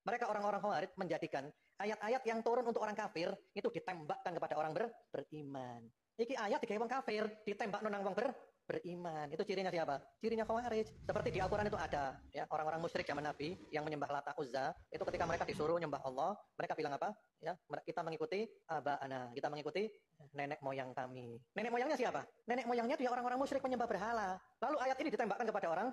Mereka orang-orang Khawarij menjadikan ayat-ayat yang turun untuk orang kafir itu ditembakkan kepada orang beriman. Iki ayat digawe wong kafir, ditembak nang wong beriman. Itu cirinya siapa? Cirinya Khawarij. Seperti di Al-Qur'an itu ada, ya, orang-orang musyrik zaman Nabi yang menyembah Lata Uzza, itu ketika mereka disuruh nyembah Allah, mereka bilang apa? Ya, kita mengikuti aba'ana, kita mengikuti nenek moyang kami. Nenek moyangnya siapa? Nenek moyangnya dia orang-orang musyrik penyembah berhala. Lalu ayat ini ditembakkan kepada orang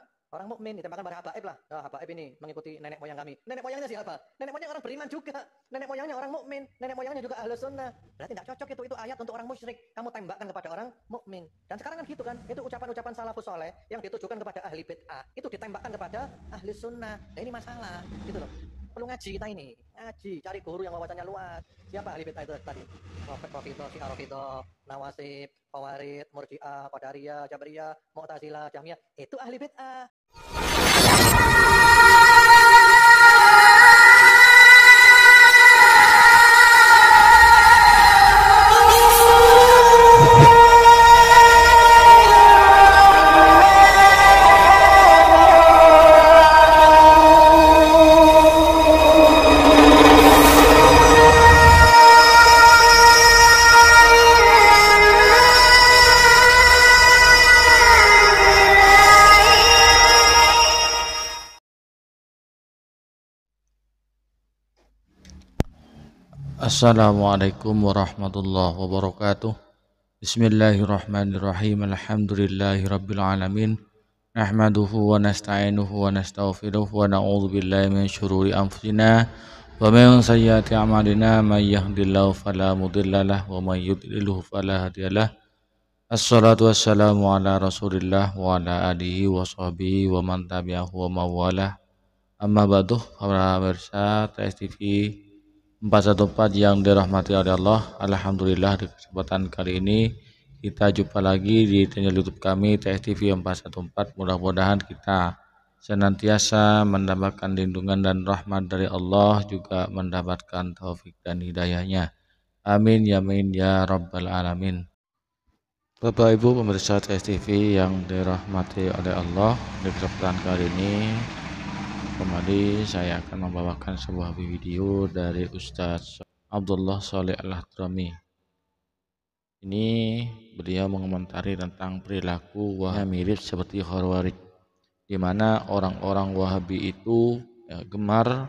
mukmin, ditembakkan pada habaib lah. Oh, habaib ini mengikuti nenek moyang kami. Nenek moyangnya siapa? Nenek moyang orang beriman juga. Nenek moyangnya orang mukmin. Nenek moyangnya juga ahlus sunnah. Berarti tidak cocok itu ayat untuk orang musyrik. Kamu tembakkan kepada orang mukmin. Dan sekarang kan gitu kan? Itu ucapan-ucapan salafus soleh yang ditujukan kepada ahli bid'ah. Itu ditembakkan kepada ahli sunnah. Nah, ini masalah, gitu loh. Perlu ngaji kita ini. Ngaji, cari guru yang wawasannya luas. Siapa ahli bid'ah itu tadi? Rafidah, Syiah Rafidah, Nawasib, Khawarij, Murji'ah, Qadariyah, Jabriyah, Mu'tazilah, Jahmiyah. Itu ahli bid'ah. Assalamualaikum warahmatullahi wabarakatuh. Bismillahirrahmanirrahim. Alhamdulillahirabbil alamin. Nahmaduhu wa nasta'inuhu wa nastaghfiruh wa na'udzu billahi min syururi anfusina wa min sayyiati a'malina may yahdihillahu fala mudhillalah wa may yudlilhu fala hadiyalah. Assalatu wassalamu ala Rasulillah wa ala alihi wa sahbihi wa man tabi'ahu wa mawalah. Amma ba'du, para pemirsa TSTV 414 yang dirahmati oleh Allah. Alhamdulillah di kesempatan kali ini kita jumpa lagi di channel YouTube kami TSTV 414. Mudah-mudahan kita senantiasa mendapatkan lindungan dan rahmat dari Allah, juga mendapatkan taufik dan hidayahnya. Amin ya amin ya rabbal alamin. Bapak Ibu pemirsa TSTV yang dirahmati oleh Allah, di kesempatan kali ini kembali saya akan membawakan sebuah video dari Ustadz Abdullah Sholeh Al-Hadrami. Ini beliau mengomentari tentang perilaku Wahabi mirip seperti Khawarij, di mana orang-orang Wahabi itu gemar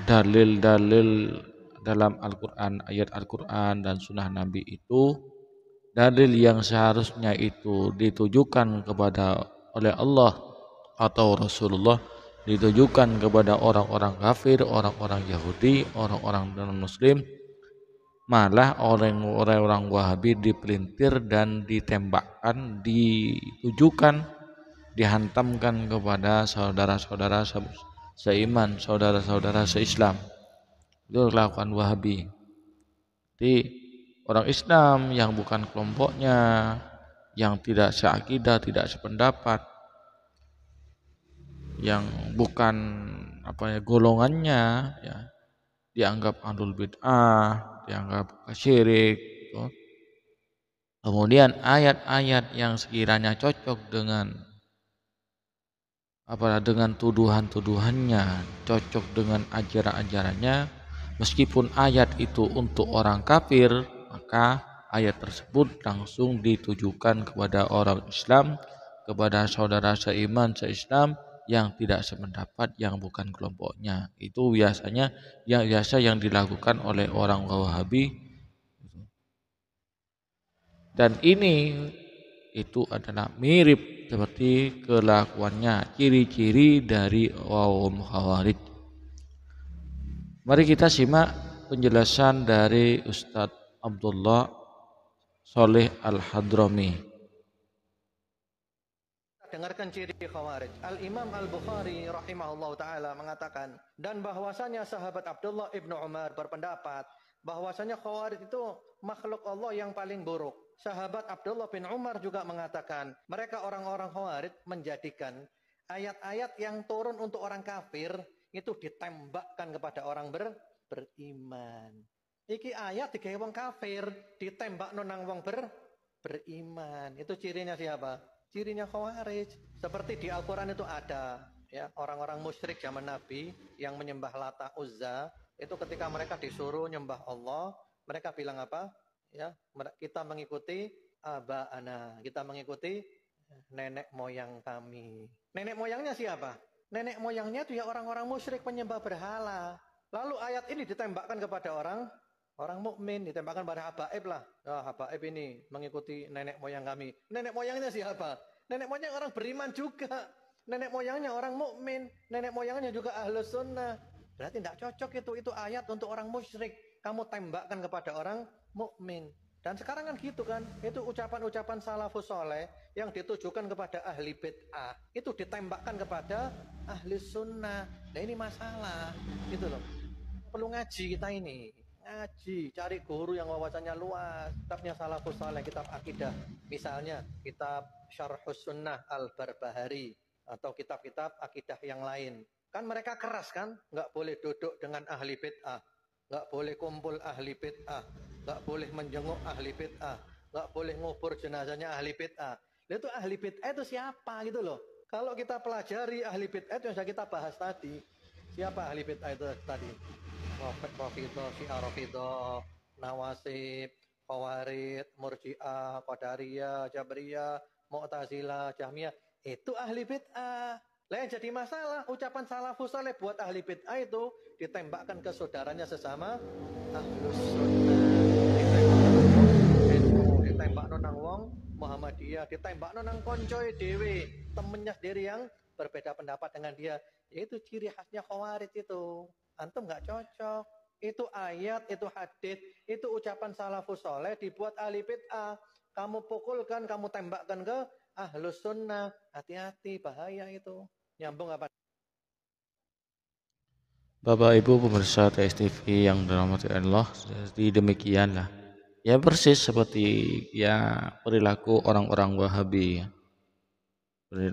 dalil-dalil dalam Al-Quran, ayat Al-Quran dan Sunnah Nabi itu, dalil yang seharusnya itu ditujukan kepada oleh Allah atau Rasulullah, ditujukan kepada orang-orang kafir, orang-orang Yahudi, orang-orang non-Muslim, malah orang-orang Wahabi dipelintir dan ditembakkan, ditujukan, dihantamkan kepada saudara-saudara seiman, saudara-saudara seislam. Itu lakukan Wahabi. Jadi orang Islam yang bukan kelompoknya, yang tidak seakidah, tidak sependapat, yang bukan golongannya, ya, dianggap ahlul bid'ah, dianggap syirik, gitu. Kemudian ayat-ayat yang sekiranya cocok dengan tuduhan-tuduhannya, cocok dengan ajaran-ajarannya, meskipun ayat itu untuk orang kafir, maka ayat tersebut langsung ditujukan kepada orang Islam, kepada saudara seiman, seislam yang tidak sependapat, yang bukan kelompoknya. Itu biasanya yang dilakukan oleh orang Wahabi. Dan ini itu adalah mirip seperti kelakuannya, ciri-ciri dari kaum Khawarij. Mari kita simak penjelasan dari Ustadz Abdullah Sholeh Al-Hadrami. Dengarkan ciri Khawarij. Al-Imam Al-Bukhari rahimahullah ta'ala mengatakan, dan bahwasanya sahabat Abdullah ibnu Umar berpendapat bahwasanya Khawarij itu makhluk Allah yang paling buruk. Sahabat Abdullah bin Umar juga mengatakan, mereka orang-orang Khawarij menjadikan ayat-ayat yang turun untuk orang kafir itu ditembakkan kepada orang beriman. Iki ayat digawe wong kafir, ditembak nang wong beriman. Itu cirinya siapa? Cirinya Khawarij. Seperti di Al-Quran itu ada, Ya, orang-orang musyrik zaman Nabi yang menyembah Lata Uzza, itu ketika mereka disuruh nyembah Allah, mereka bilang apa? Ya, kita mengikuti aba'ana, kita mengikuti nenek moyang kami. Nenek moyangnya siapa? Nenek moyangnya itu ya orang-orang musyrik penyembah berhala. Lalu ayat ini ditembakkan kepada orang mukmin, ditembakkan pada habaib lah. Ya, habaib ini mengikuti nenek moyang kami. Nenek moyangnya siapa? Nenek moyang orang beriman juga. Nenek moyangnya orang mukmin, nenek moyangnya juga ahlus sunnah. Berarti tidak cocok itu ayat untuk orang musyrik. Kamu tembakkan kepada orang mukmin. Dan sekarang kan gitu kan, itu ucapan-ucapan salafus soleh yang ditujukan kepada ahli bid'ah, itu ditembakkan kepada ahli sunnah. Nah ini masalah, gitu loh. Perlu ngaji kita ini, ngaji, cari guru yang wawasannya luas. Kitabnya salafus soleh, kitab akidah. Misalnya kitab Syarhus Sunnah Al-Barbahari, atau kitab-kitab akidah yang lain. Kan mereka keras kan, nggak boleh duduk dengan ahli bid'ah, nggak boleh kumpul ahli bid'ah, nggak boleh menjenguk ahli bid'ah, nggak boleh ngubur jenazahnya ahli bid'ah. Itu ahli bid'ah itu siapa gitu loh. Kalau kita pelajari ahli bid'ah itu yang sudah kita bahas tadi. Siapa ahli bid'ah itu tadi? Rafidah, Syiah Rafidah, Nawasib, Khawarid, Murji'ah, Qadariyah, Jabriyah, Mu'tazilah, Jahmiyah. Itu ahli bid'ah. Lah yang jadi masalah, ucapan salafus saleh buat ahli bid'ah itu ditembakkan ke saudaranya sesama ahlus sunnah. Ditembak nonang wong Muhammadiyah, ditembak nonang koncoy dewe, temennya sendiri yang berbeda pendapat dengan dia. Itu ciri khasnya khawarij itu. Antum nggak cocok. Itu ayat, itu hadis, itu ucapan salafus saleh dibuat ahli bid'ah. Kamu pukulkan, kamu tembakkan ke ahlus sunnah, hati-hati, bahaya itu. Nyambung apa? Bapak Ibu pemirsa TSTV yang dirahmati Allah, jadi demikianlah. Ya persis seperti ya perilaku orang-orang Wahabi.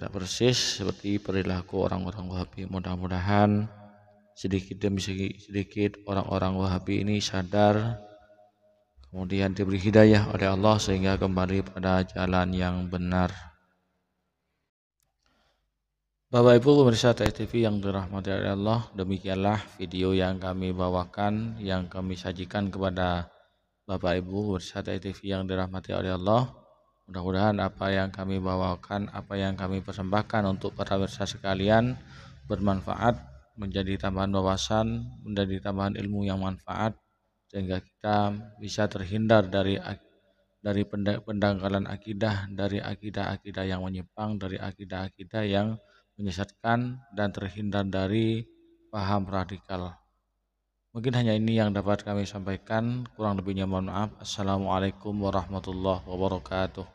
Persis seperti perilaku orang-orang Wahabi. Mudah-mudahan sedikit demi sedikit orang-orang Wahabi ini sadar, kemudian diberi hidayah oleh Allah sehingga kembali pada jalan yang benar. Bapak Ibu pemirsa TSTV yang dirahmati Allah, demikianlah video yang kami bawakan, yang kami sajikan kepada Bapak Ibu pemirsa TSTV yang dirahmati oleh Allah. Mudah-mudahan apa yang kami bawakan, apa yang kami persembahkan untuk para pemirsa sekalian bermanfaat, menjadi tambahan wawasan, menjadi tambahan ilmu yang manfaat, sehingga kita bisa terhindar dari pendangkalan akidah, dari akidah-akidah yang menyimpang, dari akidah-akidah yang menyesatkan, dan terhindar dari paham radikal. Mungkin hanya ini yang dapat kami sampaikan, kurang lebihnya mohon maaf. Assalamualaikum warahmatullahi wabarakatuh.